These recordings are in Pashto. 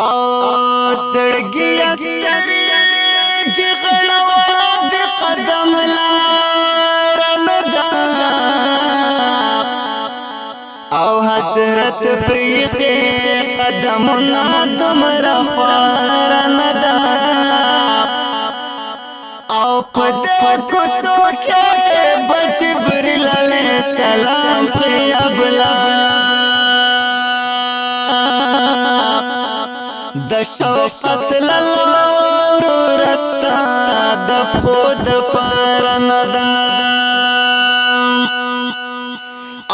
او زړګي سترګې غړوا د قدم لار نه ده او حسرت پریخي قدمونه دومره خوار نه ده او په دې کوڅو کې جبريل عليه السلام قبلا د شوقت للور رستا د خود پر ندا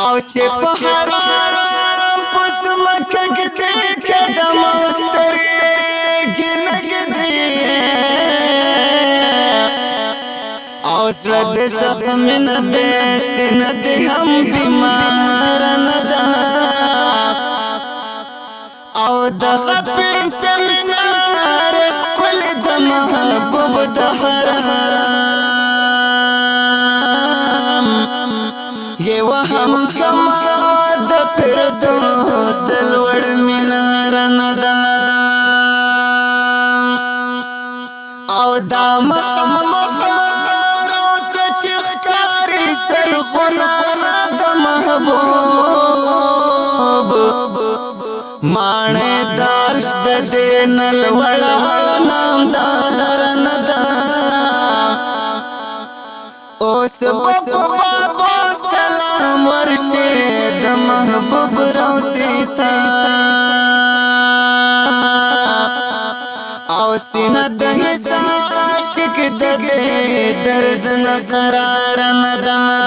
او چې په حرام پس مکه کې قدم سترګې نګدي او زړه د زخم نه ده سینه د هم بیمار نه ده او د غفل سمنار کل د محبوب د حرام یہ وهم کما د پردوس د لوړ منار نه ده او دا مقام مانے دارش دین الوڑا نام دار ندا اوس بابا سلام ورشد محبوب روسیتا او سینه د حساب شک د درد نقرار ندا